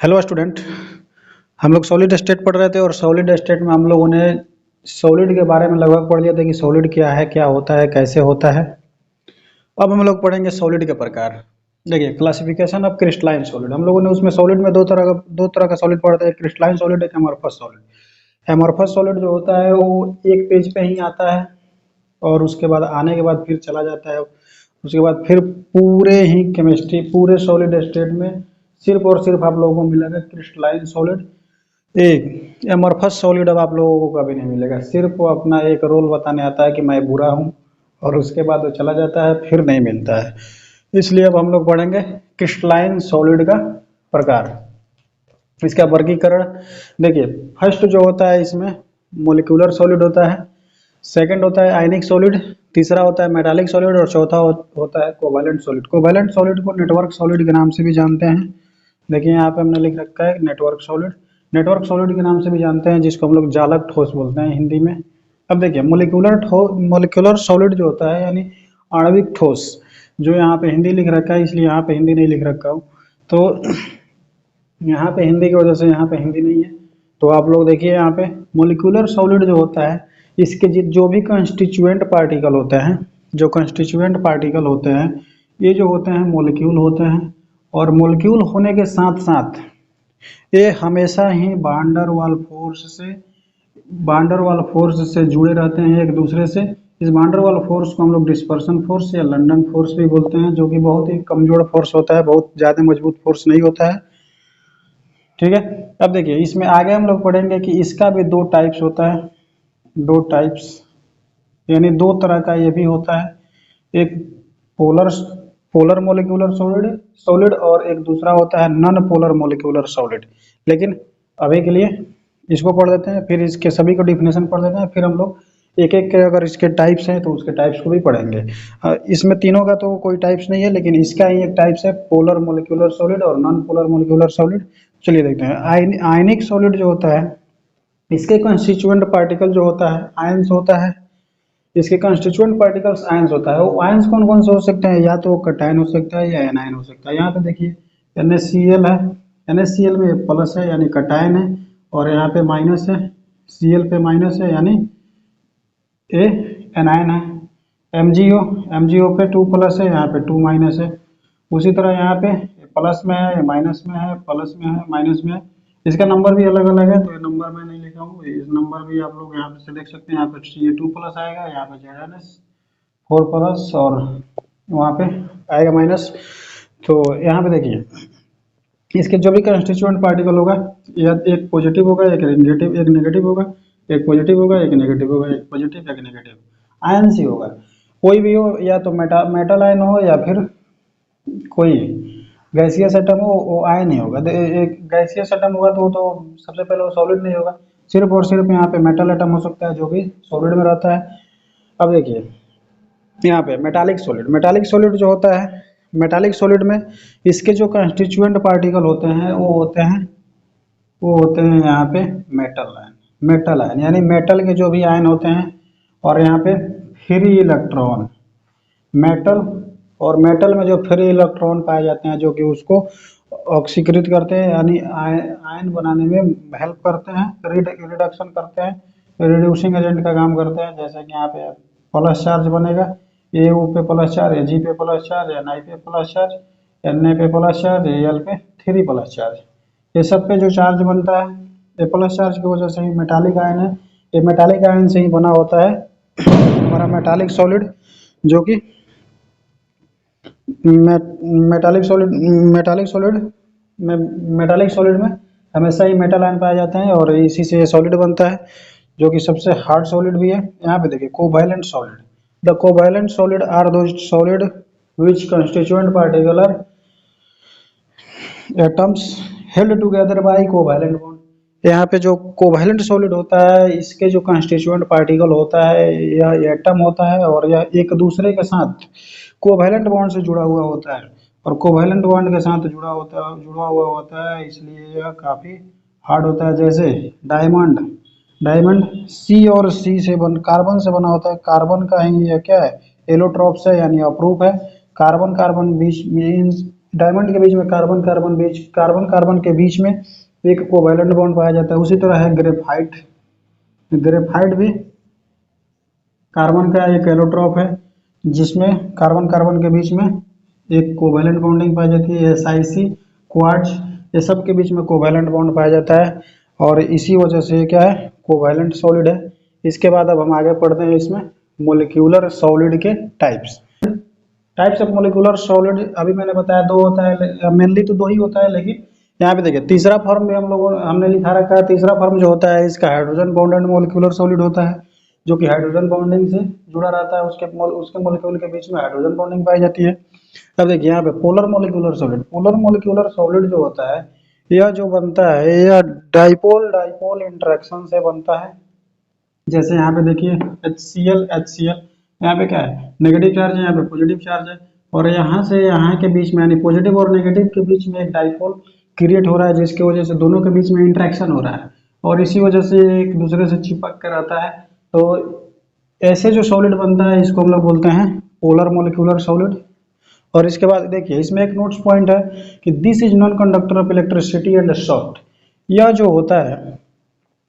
Hello student. हम लोग solid state पढ़ रहे थे और सॉलिड स्टेट में हम लोगों ने सॉलिड के बारे में लगभग पढ़ लिया था कि सॉलिड क्या है, क्या होता है, कैसे होता है। अब हम लोग पढ़ेंगे सॉलिड के प्रकार। देखिए, क्लासिफिकेशन ऑफ क्रिस्टलाइन सॉलिड। हम लोगों ने उसमें सॉलिड में दो तरह का सॉलिड पढ़ा था, एक क्रिस्टलाइन सॉलिड, एक एमॉर्फस सॉलिड। एमॉर्फस सॉलिड जो होता है वो एक पेज पे ही आता है और उसके बाद आने के बाद फिर चला जाता है। उसके बाद फिर पूरे ही केमिस्ट्री, पूरे सॉलिड स्टेट में सिर्फ और सिर्फ आप लोगों को मिलेगा क्रिस्टलाइन सॉलिड। एक एमॉर्फस सॉलिड अब आप लोगों को कभी नहीं मिलेगा। सिर्फ वो अपना एक रोल बताने आता है कि मैं बुरा हूँ और उसके बाद वो चला जाता है, फिर नहीं मिलता है। इसलिए अब हम लोग पढ़ेंगे क्रिस्टलाइन सॉलिड का प्रकार, इसका वर्गीकरण। देखिए, फर्स्ट जो होता है इसमें मोलिकुलर सॉलिड होता है, सेकंड होता है आयनिक सॉलिड, तीसरा होता है मेटालिक सॉलिड और चौथा होता है कोवैलेंट सॉलिड। कोवैलेंट सॉलिड को नेटवर्क सॉलिड के नाम से भी जानते हैं। देखिए यहाँ पे हमने लिख रखा है नेटवर्क सॉलिड। नेटवर्क सॉलिड के नाम से भी जानते हैं, जिसको हम लोग जालक ठोस बोलते हैं हिंदी में। अब देखिए, मोलिकुलर सॉलिड जो होता है यानी आणविक ठोस, जो यहाँ पे हिंदी लिख रखा है इसलिए यहाँ पे हिंदी नहीं लिख रखा हूँ। तो यहाँ पे हिंदी की वजह से यहाँ पे हिंदी नहीं है। तो आप लोग देखिए यहाँ पे मोलिकुलर सॉलिड जो होता है, इसके जो भी कंस्टिट्यूएंट पार्टिकल होते हैं, जो कंस्टिट्यूएंट पार्टिकल होते हैं, ये जो होते हैं मोलिक्यूल होते हैं। और मोलिक्यूल होने के साथ साथ ये हमेशा ही वांडर वाल फोर्स से जुड़े रहते हैं एक दूसरे से। इस वांडर वाल फोर्स को हम लोग डिस्पर्सन फोर्स या लंडन फोर्स भी बोलते हैं, जो कि बहुत ही कमजोर फोर्स होता है, बहुत ज़्यादा मजबूत फोर्स नहीं होता है। ठीक है। अब देखिए, इसमें आगे हम लोग पढ़ेंगे कि इसका भी दो टाइप्स होता है। दो टाइप्स यानी दो तरह का ये भी होता है। एक polar polar molecular solid solid और एक दूसरा होता है नॉन पोलर मोलिकुलर सॉलिड। लेकिन अभी के लिए इसको पढ़ देते हैं, फिर इसके सभी को डिफिनेशन पढ़ देते हैं, फिर हम लोग एक एक के अगर इसके टाइप्स हैं तो उसके टाइप्स को भी पढ़ेंगे। इसमें तीनों का तो कोई टाइप्स नहीं है, लेकिन इसका ही एक टाइप्स है पोलर मोलिकुलर सॉलिड और नॉन पोलर मोलिकुलर सॉलिड। चलिए देखते हैं। आयनिक सॉलिड जो होता है, इसके कंस्टिट्यूएंट पार्टिकल जो होता है आयंस होता है। इसके कंस्टिट्यूएंट पार्टिकल्स आयंस होता है। वो आयंस कौन कौन से हो सकते हैं? या तो कैटायन हो सकता है या एनायन हो सकता है। यहाँ पे देखिए NaCl है, NaCl में प्लस है यानी कैटायन है, और यहाँ पे माइनस है, Cl पे माइनस है यानी ए एनायन है। MgO पे 2 प्लस है, यहाँ पे 2 माइनस है। उसी तरह यहाँ पे प्लस में है, माइनस में है, प्लस में है, माइनस में है। इसका नंबर भी अलग अलग है, तो ये नंबर मैं नहीं लिखा हूँ। इस नंबर भी आप लोग यहाँ पे से देख सकते हैं। यहाँ पे Ca2 प्लस आएगा, यहाँ पे ZnS4 प्लस, और वहाँ पे आएगा माइनस। तो यहाँ पे देखिए, इसके जो भी कंस्टिट्यूएंट पार्टिकल होगा, या एक पॉजिटिव होगा, एक नेगेटिव होगा, एक पॉजिटिव होगा, एक नेगेटिव होगा, एक पॉजिटिव एक नेगेटिव, आयन ही होगा। कोई भी हो, या तो मेटल आयन हो या फिर कोई गैसियस एटम हो, वो आयन ही होगा। एक गैसियस एटम होगा तो वो तो सबसे पहले वो सॉलिड नहीं होगा। सिर्फ और सिर्फ यहाँ पे मेटल एटम हो सकता है जो कि सॉलिड में रहता है। अब देखिए यहाँ पे मेटालिक सॉलिड जो होता है, मेटालिक सॉलिड में इसके जो कंस्टिट्यूएंट पार्टिकल होते हैं वो होते हैं यहाँ पे मेटल आयन यानी मेटल के जो भी आयन होते हैं। और यहाँ पे फ्री इलेक्ट्रॉन, मेटल और मेटल में जो फ्री इलेक्ट्रॉन पाए जाते हैं, जो कि उसको ऑक्सीकृत करते हैं यानी आयन बनाने में हेल्प करते हैं, रिडक्शन करते हैं, रिड्यूसिंग एजेंट का काम करते हैं। जैसे कि यहाँ पे प्लस चार्ज बनेगा, AU पे प्लस चार्ज, Ag पे प्लस चार्ज, Ni पे प्लस चार्ज, Na पे प्लस चार्ज, Al पे 3 प्लस चार्ज। ये सब पे जो चार्ज बनता है, ये प्लस चार्ज की वजह से ही मेटालिक आयन है। ये मेटालिक आयन से ही बना होता है हमारा मेटालिक सॉलिड, जो कि मेटालिक सॉलिड में हमेशा ही मेटल आयन पाए जाते हैं और इसी से सॉलिड बनता है, जो कि सबसे हार्ड सॉलिड भी है। यहाँ पे देखिए covalent solid. The covalent solid are those solid which constituent particular atoms held together by covalent bond. यहाँ पे जो कोवैलेंट सॉलिड होता है, इसके जो कंस्टिट्यूएंट पार्टिकल होता है या एटम होता है, और यह एक दूसरे के साथ कोवैलेंट बॉन्ड से जुड़ा हुआ होता है। और कोवैलेंट बॉन्ड के साथ जुड़ा हुआ होता है, इसलिए यह काफ़ी हार्ड होता है। जैसे डायमंड C और C से कार्बन से बना होता है। कार्बन का ही यह क्या है? एलोट्रॉप्स है यानी अप्रूप है। कार्बन कार्बन बीच मीन्स डायमंड के बीच में कार्बन कार्बन के बीच में एक कोवैलेंट बॉन्ड पाया जाता है। उसी तरह है ग्रेफाइट। ग्रेफाइट भी कार्बन का एक एलोट्रॉप है जिसमें कार्बन कार्बन के बीच में एक कोवैलेंट बॉन्डिंग पाई जाती है। SiC, क्वार्ट्ज, ये सब के बीच में कोवैलेंट बॉन्ड पाया जाता है और इसी वजह से क्या है, कोवैलेंट सॉलिड है। इसके बाद अब हम आगे पढ़ते हैं इसमें मोलिक्यूलर सॉलिड के types. Types of molecular solid अभी मैंने बताया दो होता है, मेनली तो दो ही होता है, लेकिन यहाँ पे देखिए तीसरा फॉर्म भी हमने लिखा रखा है। तीसरा फॉर्म जो होता है इसका हाइड्रोजन बॉन्डेड मोलिकुलर सॉलिड होता है, जो कि हाइड्रोजन बॉन्डिंग से जुड़ा रहता है। उसके मोलिक्यूल के बीच में हाइड्रोजन बॉन्डिंग पाई जाती है। अब देखिए यहाँ पे polar molecular solid. Polar molecular solid जो होता है, यह जो बनता है यह डाइपोल डाइपोल इंटरेक्शन से बनता है। जैसे यहाँ पे देखिए HCl, यहाँ पे क्या है, नेगेटिव चार्ज है, यहाँ पे पॉजिटिव चार्ज है, और यहाँ से यहाँ के बीच में यानी पॉजिटिव और नेगेटिव के बीच में एक डाइपोल क्रिएट हो रहा है, जिसकी वजह से दोनों के बीच में इंटरेक्शन हो रहा है और इसी वजह से एक दूसरे से चिपक कर आता है। तो ऐसे जो सॉलिड बनता है इसको हम लोग बोलते हैं पोलर मोलिकुलर सॉलिड। और इसके बाद देखिए इसमें एक नोट्स पॉइंट है कि this is non conductor of electricity and soft. यह जो होता है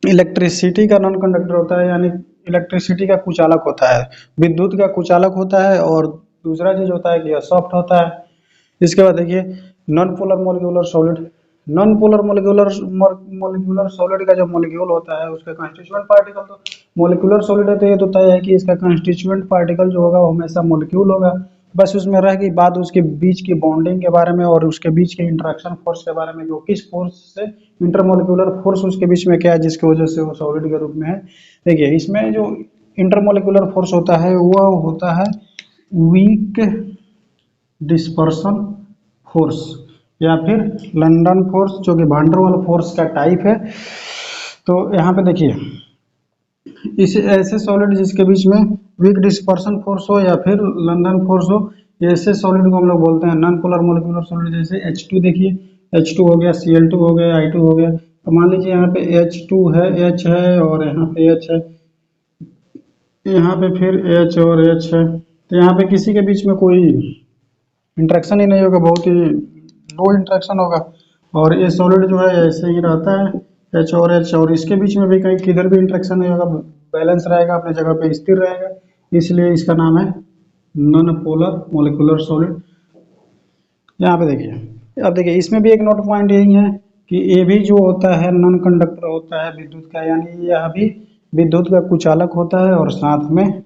इलेक्ट्रिसिटी का नॉन कंडक्टर होता है, यानी इलेक्ट्रिसिटी का कुचालक होता है, विद्युत का कुचालक होता है, और दूसरा चीज होता है कि यह सॉफ्ट होता है। इसके बाद देखिए non polar molecular solid. Non polar molecular solid का जो मोलिक्यूल होता है उसका कंस्टिट्यूएंट पार्टिकल, तो मोलिकुलर सॉलिड है तो ये तो तय है कि इसका कंस्टिट्यूएंट पार्टिकल जो होगा वो हमेशा मोलिक्यूल होगा। बस उसमें रह गई बात उसके बीच की बॉन्डिंग के बारे में और उसके बीच के इंटरेक्शन फोर्स के बारे में, कि वो किस फोर्स से इंटरमोलिकुलर फोर्स उसके बीच में क्या है जिसकी वजह से वो सॉलिड के रूप में है। देखिए इसमें जो इंटरमोलिकुलर फोर्स होता है वो होता है वीक डिस्पर्सन फोर्स या फिर लंडन फोर्स, जो कि वान डेर वाल फोर्स का टाइप है। तो यहाँ पे देखिए इस ऐसे सॉलिड जिसके बीच में वीक डिस्पर्सन फोर्स हो या फिर लंदन फोर्स हो, ऐसे सॉलिड को हम लोग बोलते हैं नॉन पोलर मोलिकुलर सॉलिड। जैसे H2 देखिए, H2 हो गया, Cl2 हो गया, I2 हो गया। तो मान लीजिए यहाँ पे H2 है, H है और यहाँ पे H है, यहाँ पे फिर H और H है, तो यहाँ पे किसी के बीच में कोई इंट्रैक्शन ही नहीं होगा, बहुत ही लो इंट्रैक्शन होगा। और ये सॉलिड जो है ऐसे ही रहता है H और H, और इसके बीच में भी कहीं किधर भी इंट्रैक्शन नहीं होगा, बैलेंस रहेगा, अपनी जगह पे स्थिर रहेगा, इसलिए इसका नाम है नॉन पोलर मोलिकुलर सॉलिड। यहाँ पे देखिए, अब देखिए इसमें भी एक नोट पॉइंट यही है कि ये भी जो होता है नॉन कंडक्टर होता है विद्युत का, यानी यह भी विद्युत का कुचालक होता है और साथ में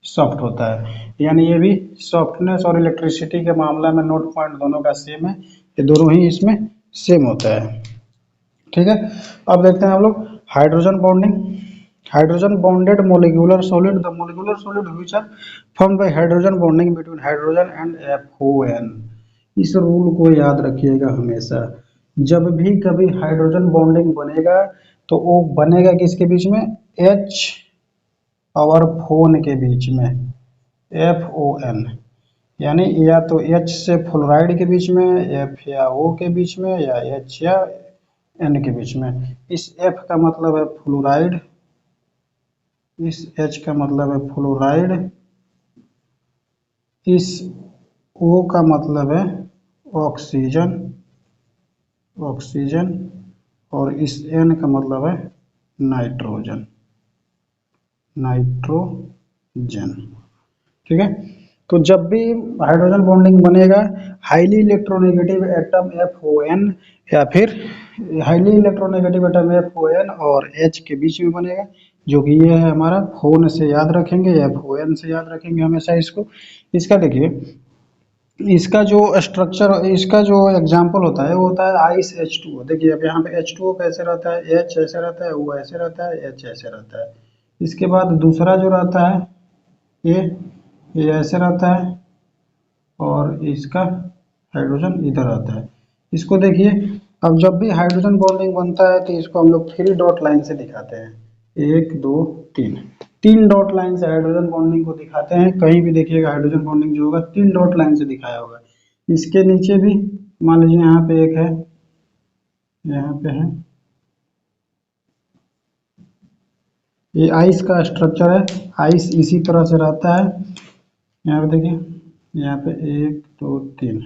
सॉफ्ट होता है, यानी ये भी सॉफ्टनेस और इलेक्ट्रिसिटी के मामला में नोट पॉइंट दोनों का सेम है, ये दोनों ही इसमें सेम होता है। ठीक है, अब देखते हैं हम लोग hydrogen bonding. Hydrogen bonded molecular solid, the molecular solid which are formed by hydrogen bonding between hydrogen and FON। इस रूल को याद रखिएगा हमेशा, जब भी कभी हाइड्रोजन बॉन्डिंग बनेगा तो वो बनेगा किसके बीच में, H और फोन के बीच में, FON, यानी या तो H से फ्लोराइड के बीच में, F या O के बीच में, या H या N के बीच में। इस F का मतलब है फ्लोराइड, इस H का मतलब है फ्लोराइड, इस O का मतलब है ऑक्सीजन, ऑक्सीजन, और इस N का मतलब है नाइट्रोजन, नाइट्रोजन। ठीक है, तो जब भी हाइड्रोजन बॉन्डिंग बनेगा हाईली इलेक्ट्रोनेगेटिव एटम FON या फिर हाईली इलेक्ट्रोनेगेटिव एटम FON और H के बीच में बनेगा, जो कि ये है हमारा फोन से याद रखेंगे, FON से याद रखेंगे हमेशा इसको। इसका देखिए, इसका जो स्ट्रक्चर, इसका जो एग्जाम्पल होता है वो होता है आइस H2O। देखिए अब यहाँ पे H2O कैसे रहता है, H ऐसे रहता है, O ऐसे रहता है, H ऐसे रहता है। इसके बाद दूसरा जो रहता है ये ऐसे रहता है, और इसका हाइड्रोजन इधर आता है। इसको देखिए, अब जब भी हाइड्रोजन बॉन्डिंग बनता है तो इसको हम लोग 3 डॉट लाइन से दिखाते हैं, 1 2 3, 3 डॉट लाइन से हाइड्रोजन बॉन्डिंग को दिखाते हैं। कहीं भी देखिएगा हाइड्रोजन बॉन्डिंग जो होगा 3 डॉट लाइन से दिखाया होगा। इसके नीचे भी मान लीजिए यहाँ पे एक है, यहाँ पे है, ये आइस का स्ट्रक्चर है, आइस इसी तरह से रहता है। यहाँ पे देखिए, यहाँ पे 1 2 3,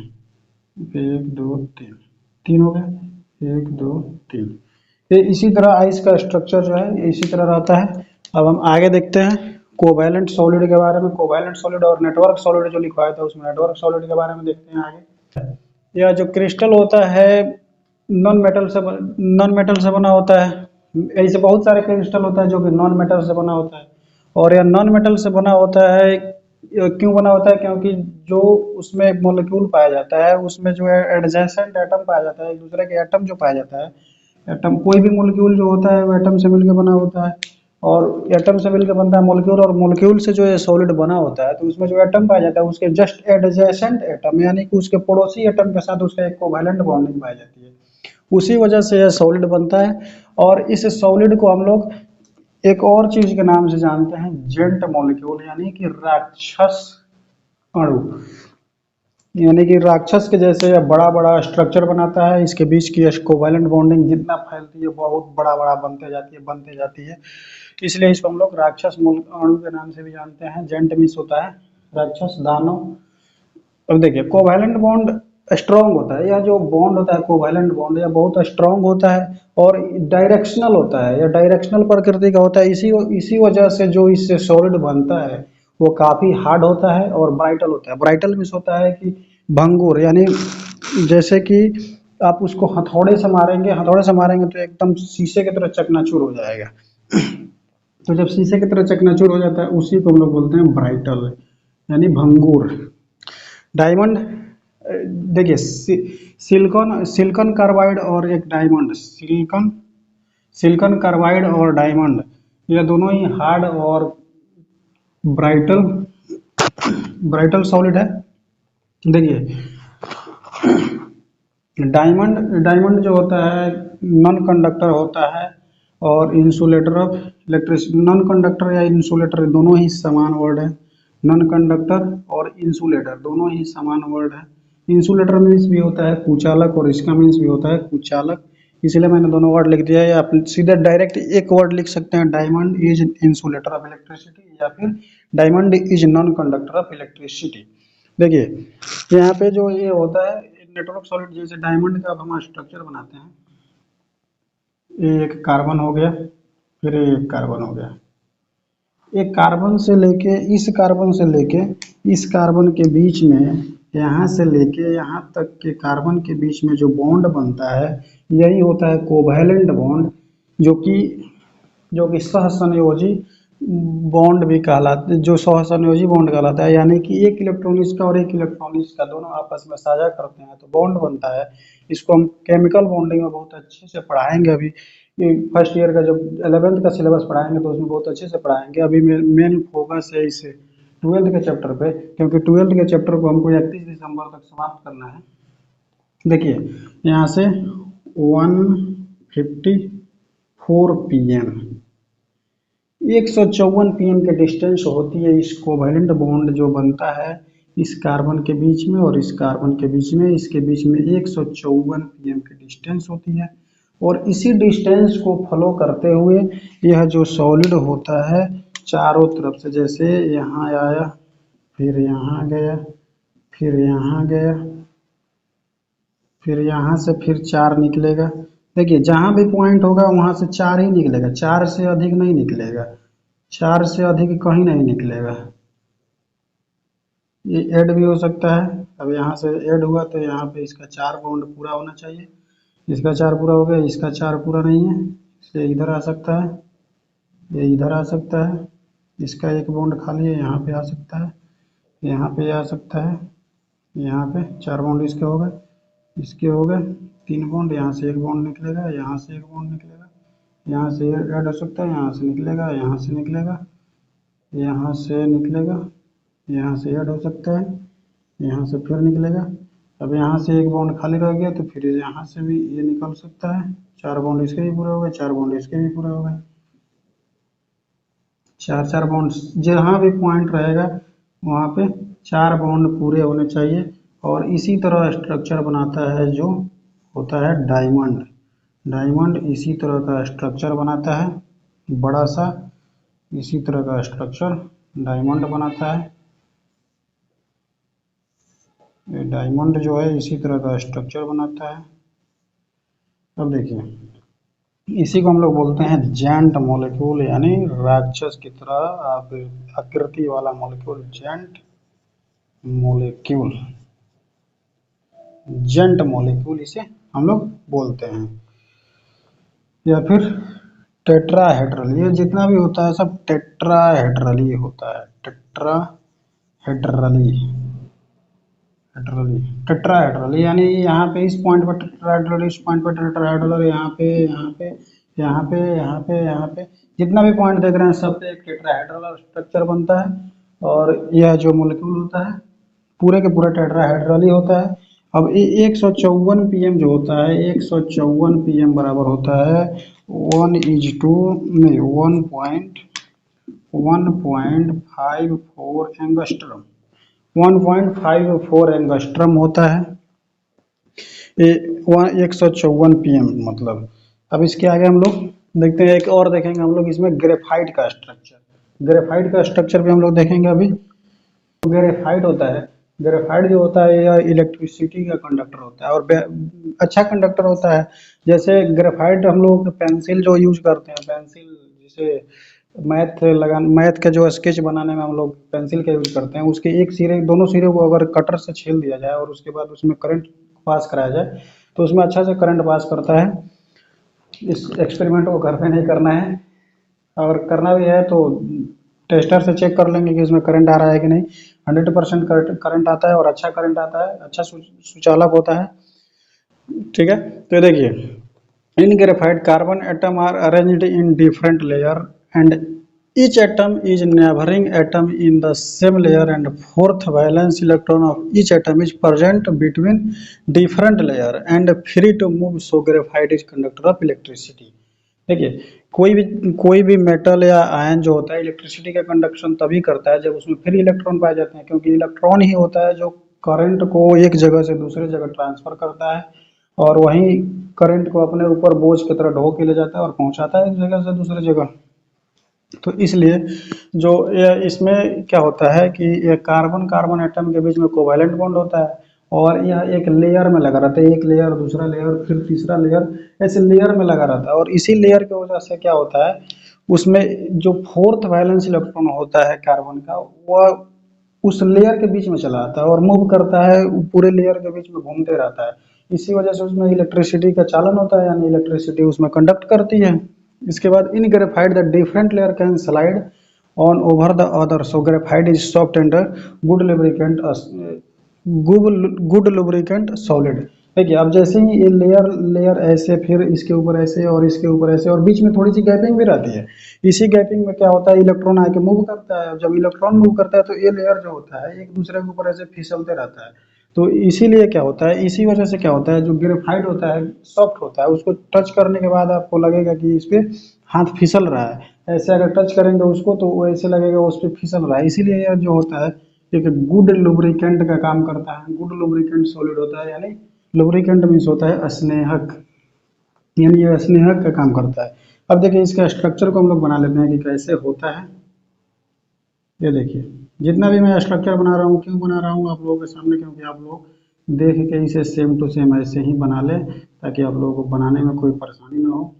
1 2 3, 3 हो गया, 1 2 3। ये इसी तरह आइस का स्ट्रक्चर जो है इसी तरह रहता है। अब हम आगे देखते हैं कोवैलेंट सॉलिड के बारे में। कोवैलेंट सॉलिड और नेटवर्क सॉलिड जो लिखवाया था उसमें नेटवर्क सॉलिड के बारे में देखते हैं आगे। यह जो क्रिस्टल होता है नॉन मेटल से बना होता है। ऐसे बहुत सारे क्रिस्टल होता है जो कि नॉन मेटल से बना होता है, और यह नॉन मेटल से बना होता है। क्यों बना होता है? क्योंकि जो उसमें मॉलिक्यूल पाया जाता है उसमें जो है एडजेसेंट एटम पाया जाता है, एक दूसरे के एटम जो पाया जाता है। एटम कोई भी मॉलिक्यूल जो होता है वो एटम से मिलकर बना होता है, और एटम से मिलकर बनता है मॉलिक्यूल, और मॉलिक्यूल से जो है सॉलिड बना होता है। तो उसमें जो एटम पाया जाता है उसके जस्ट एडजेसेंट एटम यानी कि उसके पड़ोसी एटम के साथ उसका एक कोवैलेंट बॉन्डिंग पाई जाती है। उसी वजह से यह सॉलिड बनता है। और इस सॉलिड को हम लोग एक और चीज के नाम से जानते हैं, जेंट मॉलिक्यूल, यानी कि राक्षस अणु। यानी कि राक्षस के जैसे बड़ा बड़ा स्ट्रक्चर बनाता है। इसके बीच की कोवैलेंट बॉन्डिंग जितना फैलती है बहुत बड़ा बड़ा बनते जाती है। इसलिए इसको हम लोग राक्षस अणु के नाम से भी जानते हैं। जेंट मीन्स होता है राक्षस, दानव। अब देखिए कोवैलेंट बॉन्ड स्ट्रॉन्ग होता है। यह जो बॉन्ड होता है कोवैलेंट बॉन्ड यह बहुत स्ट्रॉन्ग होता है और डायरेक्शनल होता है। यह डायरेक्शनल प्रकृति का होता है। इसी वजह से जो इससे सॉलिड बनता है वो काफी हार्ड होता है और ब्राइटल होता है। ब्राइटल मीन्स होता है कि भंगुर, यानी जैसे कि आप उसको हथौड़े से मारेंगे तो एकदम शीशे की तरह चकनाचूर हो जाएगा। तो जब शीशे की तरह चकनाचूर हो जाता है उसी को हम लोग बोलते हैं ब्राइटल, यानी भंगूर। डायमंड, देखिए सिलिकॉन सिलिकॉन कार्बाइड और एक डायमंड, सिलिकॉन कार्बाइड और डायमंड, ये दोनों ही हार्ड और ब्राइटल ब्राइटल सॉलिड है। देखिए डायमंड जो होता है नॉन कंडक्टर होता है और insulator of electricity. Non conductor या इंसुलेटर दोनों ही समान वर्ड है। नॉन कंडक्टर और इंसुलेटर दोनों ही समान वर्ड है। इंसुलेटर मीन्स भी होता है कुचालक और इसका मीन्स भी होता है कुचालक, इसलिए मैंने दोनों वर्ड लिख दिया है। आप सीधे डायरेक्ट एक वर्ड लिख सकते हैं, diamond is insulator of electricity, या फिर diamond is non conductor of electricity. देखिए यहाँ पे जो ये होता है नेटवर्क सॉलिड, जैसे डायमंड का अब हम स्ट्रक्चर बनाते हैं। एक कार्बन हो गया, फिर एक कार्बन हो गया। एक कार्बन से लेके इस कार्बन के बीच में, यहाँ से लेके यहाँ तक के कार्बन के बीच में जो बॉन्ड बनता है यही होता है कोवैलेंट बॉन्ड, जो कि सहसंयोजी बॉन्ड भी कहलाते, जो सहसंयोजी बॉन्ड कहलाता है। यानी कि एक इलेक्ट्रॉन इसका और एक इलेक्ट्रॉन इसका दोनों आपस में साझा करते हैं तो बॉन्ड बनता है। इसको हम केमिकल बॉन्डिंग में बहुत अच्छे से पढ़ाएंगे। अभी फर्स्ट ईयर का जब 11th का सिलेबस पढ़ाएंगे तो उसमें बहुत अच्छे से पढ़ाएंगे। अभी मेन फोकस है इस 12th के चैप्टर पे, क्योंकि 12th के चैप्टर को हमको 31 दिसंबर तक समाप्त करना है। देखिए यहाँ से 154 pm 154 pm के डिस्टेंस होती है इस कोवैलेंट बॉन्ड जो बनता है इस कार्बन के बीच में और इस कार्बन के बीच में। इसके बीच में 154 pm की डिस्टेंस होती है, और इसी डिस्टेंस को फॉलो करते हुए यह जो सॉलिड होता है चारों तरफ से, जैसे यहाँ आया, फिर यहाँ गया, फिर यहाँ गया, फिर यहाँ से फिर 4 निकलेगा। देखिए जहाँ भी पॉइंट होगा वहाँ से 4 ही निकलेगा, 4 से अधिक नहीं निकलेगा, 4 से अधिक कहीं नहीं निकलेगा। ये ऐड भी हो सकता है। अब यहाँ से ऐड हुआ तो यहाँ पे इसका 4 बॉन्ड पूरा होना चाहिए। इसका 4 पूरा हो गया, इसका 4 पूरा नहीं है, इसलिए इधर आ सकता है, ये इधर आ सकता है। इसका एक बॉन्ड खाली है, यहाँ पे आ सकता है, यहाँ पे आ सकता है, यहाँ पे 4 बॉन्ड इसके हो गए, इसके हो गए 3 बॉन्ड। यहाँ से एक बॉन्ड निकलेगा, यहाँ से एक बॉन्ड निकलेगा, यहाँ से ऐड हो सकता है, यहाँ से निकलेगा, यहाँ से निकलेगा, यहाँ से निकलेगा, यहाँ से ऐड हो सकता है, यहाँ से फिर निकलेगा। अब यहाँ से एक बॉन्ड खाली रह गया तो फिर यहाँ से भी ये निकल सकता है। 4 बॉन्ड इसके भी पूरे हो गए, 4 बॉन्ड इसके भी पूरे हो गए। 4 बॉन्ड जहाँ भी पॉइंट रहेगा वहाँ पे 4 बॉन्ड पूरे होने चाहिए। और इसी तरह स्ट्रक्चर बनाता है जो होता है डायमंड। डायमंड इसी तरह का स्ट्रक्चर बनाता है, बड़ा सा इसी तरह का स्ट्रक्चर डायमंड बनाता है। ये डायमंड जो है इसी तरह का स्ट्रक्चर बनाता है। अब देखिए इसी को हम लोग बोलते हैं जेंट मॉलिक्यूल, यानी राक्षस की तरह आकृति वाला molecule, giant molecule, giant molecule इसे हम लोग बोलते हैं। या फिर टेट्राहेड्रल, ये जितना भी होता है सब टेट्राहेड्रली होता है, टेट्राहेड्रली, हेड्रली, टेट्राहेड्रल, यानी यहाँ पे इस पॉइंट पर टेट्राहेड्रल, इस पॉइंट पर टेट्राहेड्रल, यहाँ पे यहाँ पे यहाँ पे यहाँ पे यहाँ पे जितना भी पॉइंट देख रहे हैं सब पे एक टेट्राहेड्रल स्ट्रक्चर बनता है। और यह जो मॉलिक्यूल होता है पूरे के पूरा टेट्राहेड्रल ही होता है। अब 154 पीएम जो होता है, 154 पीएम बराबर होता है 1:1.54 एंगस्ट्रम, 1.54 एंगस्ट्रम होता है ये 154 पीएम मतलब। अब इसके आगे हम लोग देखते हैं, एक और देखेंगे हम लोग इसमें ग्रेफाइट का स्ट्रक्चर, ग्रेफाइट का स्ट्रक्चर भी हम लोग देखेंगे अभी। ग्रेफाइट होता है, ग्रेफाइट जो होता है यह इलेक्ट्रिसिटी का कंडक्टर होता है और अच्छा कंडक्टर होता है। जैसे ग्रेफाइट हम लोग पेंसिल जो यूज करते हैं, पेंसिल जिसे मैथ के जो स्केच बनाने में हम लोग पेंसिल का यूज करते हैं, उसके एक सिरे दोनों सिरे को अगर कटर से छील दिया जाए और उसके बाद उसमें करंट पास कराया जाए तो उसमें अच्छा से करंट पास करता है। इस एक्सपेरिमेंट को घर पे नहीं करना है, और करना भी है तो टेस्टर से चेक कर लेंगे कि इसमें करंट आ रहा है कि नहीं। 100% करंट आता है और अच्छा करंट आता है, अच्छा सुचालक होता है। ठीक है, तो देखिए in graphite carbon atom are arranged in different layer and each atom is neighboring atom in the same layer and fourth valence electron of each atom is present between different layer and free to move, so graphite is conductor of electricity। देखिए कोई भी metal या ion जो होता है electricity का conduction तभी करता है जब उसमें फ्री इलेक्ट्रॉन पाए जाते हैं, क्योंकि इलेक्ट्रॉन ही होता है जो करंट को एक जगह से दूसरे जगह ट्रांसफर करता है और वहीं करंट को अपने ऊपर बोझ की तरह ढो के ले जाता है और पहुंचाता है एक जगह से दूसरे जगह। तो इसलिए जो इसमें क्या होता है कि ये कार्बन कार्बन एटम के बीच में कोवैलेंट बॉन्ड होता है और यह एक लेयर में लगा रहता है, एक लेयर दूसरा लेयर फिर तीसरा लेयर, ऐसे लेयर में लगा रहता है। और इसी लेयर की वजह से क्या होता है उसमें जो फोर्थ वैलेंस इलेक्ट्रॉन होता है कार्बन का वह उस लेयर के बीच में चला आता है और मूव करता है, पूरे लेयर के बीच में घूमते रहता है। इसी वजह से उसमें इलेक्ट्रिसिटी का चालन होता है, यानी इलेक्ट्रिसिटी उसमें कंडक्ट करती है। इसके बाद in graphite the different layer can slide on over the other, so graphite is soft and good lubricant, good lubricant solid. देखिए अब जैसे ही ये लेयर लेयर ऐसे फिर इसके ऊपर ऐसे और इसके ऊपर ऐसे और बीच में थोड़ी सी गैपिंग भी रहती है, इसी गैपिंग में क्या होता है इलेक्ट्रॉन आके मूव करता है। जब इलेक्ट्रॉन मूव करता है तो ये लेयर जो होता है एक दूसरे के ऊपर ऐसे फिसलते रहता है। तो इसीलिए क्या होता है, इसी वजह से क्या होता है जो ग्रेफाइट होता है सॉफ्ट होता है, उसको टच करने के बाद आपको लगेगा कि इस पे हाथ फिसल रहा है। ऐसे अगर टच करेंगे उसको तो वो ऐसे लगेगा उस पर फिसल रहा है। इसीलिए यह जो होता है एक गुड लुब्रिकेंट का काम करता है, गुड लुब्रिकेंट सॉलिड होता है, यानी लुब्रिकेंट मीन्स होता है स्नेहक, यानी ये स्नेहक का काम करता है। अब देखिए इसका स्ट्रक्चर को हम लोग बना लेते हैं कि कैसे होता है। ये देखिए जितना भी मैं स्ट्रक्चर बना रहा हूँ, क्यों बना रहा हूँ आप लोगों के सामने, क्योंकि आप लोग देख के इसे सेम टू सेम ऐसे ही बना ले ताकि आप लोगों को बनाने में कोई परेशानी ना हो।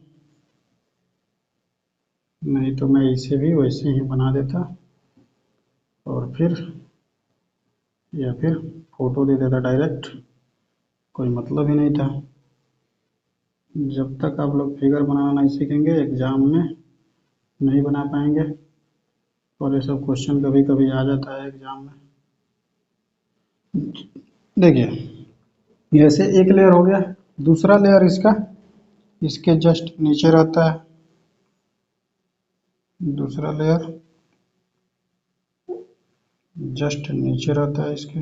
नहीं तो मैं इसे भी वैसे ही बना देता और फिर या फिर फोटो दे देता डायरेक्ट, कोई मतलब ही नहीं था। जब तक आप लोग फिगर बनाना नहीं सीखेंगे एग्जाम में नहीं बना पाएंगे, और ये सब क्वेश्चन कभी कभी आ जाता है एग्जाम में। देखिए ऐसे एक लेयर हो गया, दूसरा लेयर इसका इसके जस्ट नीचे रहता है, दूसरा लेयर जस्ट नीचे रहता है इसके।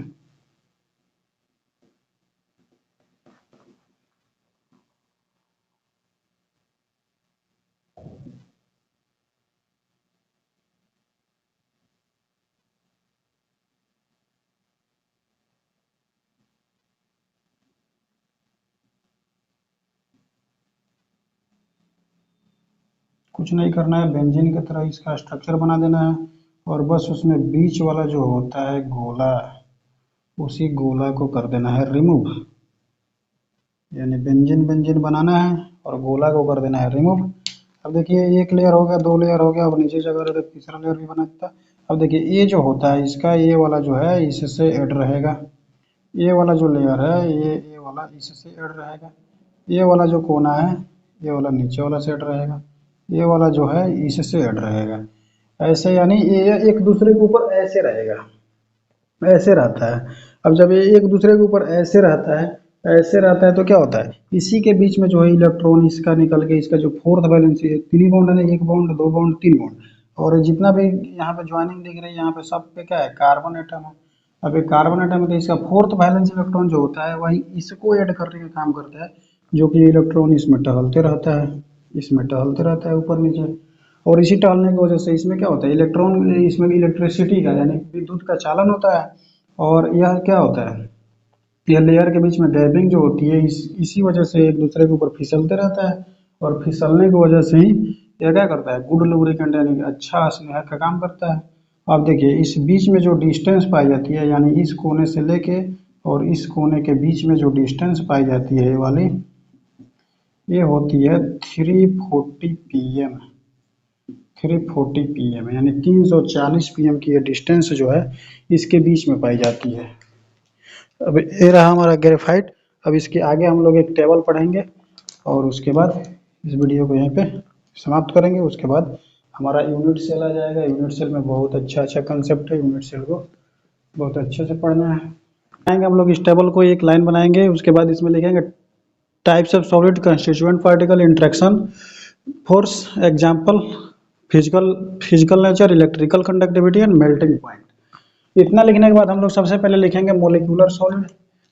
कुछ नहीं करना है, बेंजीन की तरह इसका स्ट्रक्चर बना देना है और बस उसमें बीच वाला जो होता है गोला उसी गोला को कर देना है रिमूव, यानी व्यंजन व्यंजन बनाना है और गोला को कर देना है रिमूव। अब देखिए एक लेयर हो गया, दो लेयर हो गया, अब नीचे जगह रहता तीसरा लेयर भी बना देता। अब देखिए ये जो होता है इसका ये वाला जो है इससे ऐड रहेगा, ये वाला जो लेयर है ये वाला इससे ऐड रहेगा, ये वाला जो कोना है ये वाला नीचे वाला से ऐड रहेगा, ये वाला जो है इससे ऐड रहेगा। ऐसे यानी ये एक दूसरे के ऊपर ऐसे रहेगा, ऐसे रहता है। अब जब ये एक दूसरे के ऊपर ऐसे रहता है, ऐसे रहता है तो क्या होता है इसी के बीच में जो है इलेक्ट्रॉन इसका निकल के इसका जो फोर्थ वैलेंस है, तीन बॉन्ड है ना, एक बॉन्ड दो बॉन्ड तीन बॉन्ड, और जितना भी यहाँ पे ज्वाइनिंग दिख रही है यहाँ पे सब पे क्या है कार्बन एटम है। अब ये कार्बन एटम है तो इसका फोर्थ वैलेंस इलेक्ट्रॉन जो होता है वही इसको ऐड करने का काम करता है, जो कि इलेक्ट्रॉन इसमें टहलते रहता है, इसमें टहलते रहता है ऊपर नीचे। और इसी टहलने की वजह से इसमें क्या होता है इलेक्ट्रॉन, इसमें इलेक्ट्रिसिटी का यानी विद्युत का चालन होता है। और यह क्या होता है, यह लेयर के बीच में गैपिंग जो होती है इसी वजह से एक दूसरे के ऊपर फिसलते रहता है, और फिसलने की वजह से ही यह क्या करता है गुड लुब्रिकेंट यानी कि अच्छा स्नेहक का काम करता है। अब देखिए इस बीच में जो डिस्टेंस पाई जाती है यानी इस कोने से लेके और इस कोने के बीच में जो डिस्टेंस पाई जाती है ये वाली, ये होती है 340 pm, 340 pm यानी 340 pm की ये डिस्टेंस जो है इसके बीच में पाई जाती है। अब ये रहा हमारा ग्रेफाइट। अब इसके आगे हम लोग एक टेबल पढ़ेंगे और उसके बाद इस वीडियो को यहीं पे समाप्त करेंगे। उसके बाद हमारा यूनिट सेल आ जाएगा। यूनिट सेल में बहुत अच्छा कंसेप्ट है, यूनिट सेल को बहुत अच्छे से पढ़ना है। आएंगे हम लोग इस टेबल को एक लाइन बनाएंगे, उसके बाद इसमें लिखेंगे types of solid constituent particle interaction force example physical physical nature electrical conductivity and melting point. इतना लिखने के बाद हम लोग सबसे पहले लिखेंगे मोलिकुलर सॉलिड।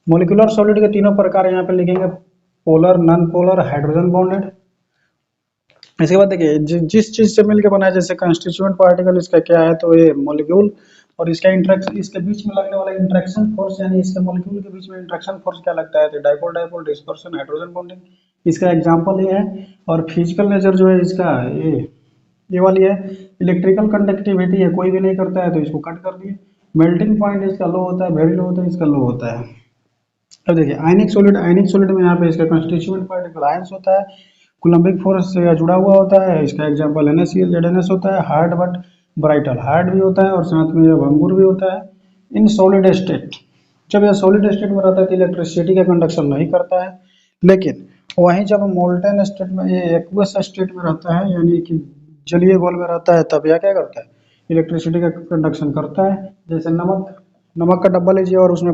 मोलिकुलर सॉलिड के तीनों प्रकार यहाँ पे लिखेंगे, polar, non polar, hydrogen bonded. इसके बाद देखिए जिस चीज से मिलकर बना है, जैसे कंस्टिट्यूएंट पार्टिकल इसका क्या है तो ये मोलिक्यूल, और इसका इंटरेक्शन इसके बीच में लगने वाला इंटरेक्शन फोर्स यानी इसके मोलिक्यूल के बीच में इंटरेक्शन फोर्स क्या लगता है तो dipole dipole dispersion hydrogen bonding, इसका एग्जांपल ये है। और फिजिकल नेचर जो है इसका ये वाली है, इलेक्ट्रिकल कंडक्टिविटी है, कोई भी नहीं करता है तो इसको कट कर दिए। मेल्टिंग पॉइंट इसका लो होता है, वेरी लो होता है, इसका लो होता है। अब देखिए आयनिक सॉलिड में यहाँ पे इसका कंस्टिट्यूएंट पार्टिकल आयंस होता है, कूलम्बिक फोर्स से जुड़ा हुआ होता है, इसका एग्जांपल NaCl ZnS होता है, हार्ड बट ब्राइटल हार्ड भी होता है और साथ में भंगुर भी होता है। इन सॉलिड स्टेट, जब यह सॉलिड स्टेट में रहता है तो इलेक्ट्रिसिटी का कंडक्शन नहीं करता है, लेकिन वहीं जब मोल्टेन स्टेट में ये एक्वस स्टेट में रहता है यानी कि जलीय घोल में रहता है तब यह क्या करता है इलेक्ट्रिसिटी का कंडक्शन करता है। जैसे नमक, नमक का डब्बा लीजिए और उसमें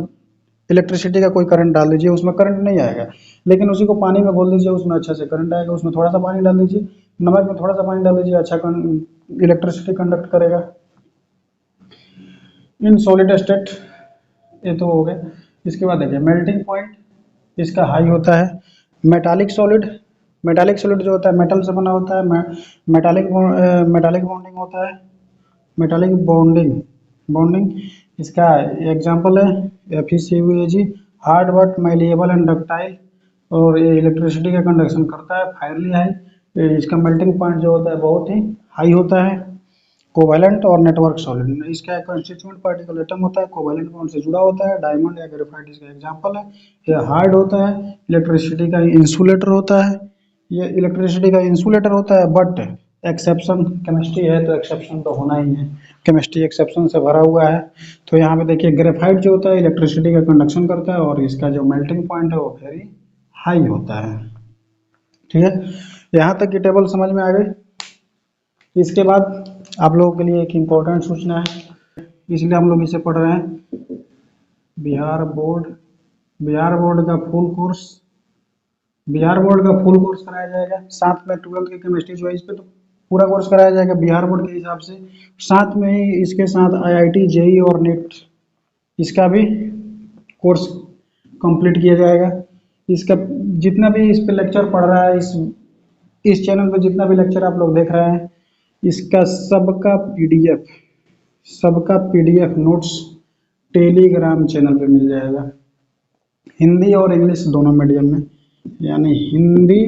इलेक्ट्रिसिटी का कोई करंट डाल दीजिए, उसमें करंट नहीं आएगा, लेकिन उसी को पानी में घोल दीजिए उसमें अच्छा से करंट आएगा। उसमें थोड़ा सा पानी डाल दीजिए, नमक में थोड़ा सा पानी डाल दीजिए, अच्छा इलेक्ट्रिसिटी कंडक्ट करेगा। इन सॉलिड स्टेट ये तो हो गया। इसके बाद देखिए मेल्टिंग पॉइंट इसका हाई होता है। मेटालिक सॉलिड, मेटालिक सॉलिड जो होता है मेटल से बना होता है, मेटालिक मेटालिक बॉन्डिंग होता है, मेटालिक बॉन्डिंग बॉन्डिंग इसका एग्जांपल है FeCuAg, hard but malleable and ductile, और ये इलेक्ट्रिसिटी का कंडक्शन करता है। फायरली हाई, इसका मेल्टिंग पॉइंट जो होता है बहुत ही हाई होता है। कोवैलेंट और नेटवर्क सॉलिड, इसका कंस्टिट्यूएंट पार्टिकल एटम होता है, कोवैलेंट बॉन्ड से जुड़ा होता है, डायमंड या ग्रेफाइट इसका एग्जांपल है। ये हार्ड होता है, इलेक्ट्रिसिटी का इंसुलेटर होता है, ये इलेक्ट्रिसिटी का इंसुलेटर होता है, बट एक्सेप्शन केमिस्ट्री है तो एक्सेप्शन तो होना ही है, केमिस्ट्री एक्सेप्शन से भरा हुआ है। तो यहाँ पे देखिए ग्रेफाइट जो होता है इलेक्ट्रिसिटी का कंडक्शन करता है और इसका जो मेल्टिंग पॉइंट है वो वेरी हाई होता है। ठीक है, यहाँ तक की टेबल समझ में आ गई। इसके बाद आप लोगों के लिए एक इम्पोर्टेंट सूचना है, इसलिए हम लोग इसे पढ़ रहे हैं। बिहार बोर्ड, बिहार बोर्ड का फुल कोर्स, बिहार बोर्ड का फुल कोर्स कराया जाएगा, साथ में 12th की केमिस्ट्री जो है इस पे तो पूरा कोर्स कराया जाएगा बिहार बोर्ड के हिसाब से। साथ में ही इसके साथ IIT JEE और नेट इसका भी कोर्स कंप्लीट किया जाएगा। इसका जितना भी इस पे लेक्चर पढ़ रहा है, इस चैनल पे जितना भी लेक्चर आप लोग देख रहे हैं, इसका सबका PDF नोट्स टेलीग्राम चैनल पे मिल जाएगा, हिंदी और इंग्लिश दोनों मीडियम में, यानी Hindi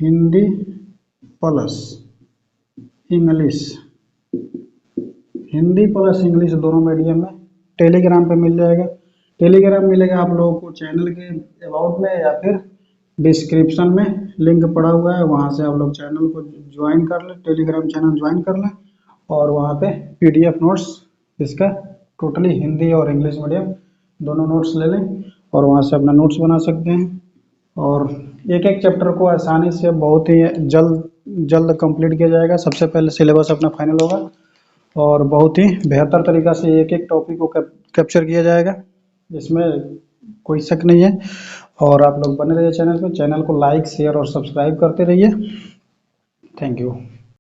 Hindi plus English, Hindi plus English दोनों मीडियम में टेलीग्राम पे मिल जाएगा। टेलीग्राम मिलेगा आप लोगों को चैनल के अबाउट में या फिर डिस्क्रिप्शन में लिंक पड़ा हुआ है, वहाँ से आप लोग चैनल को ज्वाइन कर लें, टेलीग्राम चैनल ज्वाइन कर लें और वहाँ पे PDF नोट्स इसका टोटली हिंदी और इंग्लिश मीडियम दोनों नोट्स ले लें और वहाँ से अपना नोट्स बना सकते हैं। और एक एक चैप्टर को आसानी से बहुत ही जल्द कंप्लीट किया जाएगा। सबसे पहले सिलेबस अपना फाइनल होगा और बहुत ही बेहतर तरीका से एक एक टॉपिक को कैप्चर किया जाएगा, इसमें कोई शक नहीं है। और आप लोग बने रहिए चैनल पे, चैनल को लाइक शेयर और सब्सक्राइब करते रहिए। Thank you.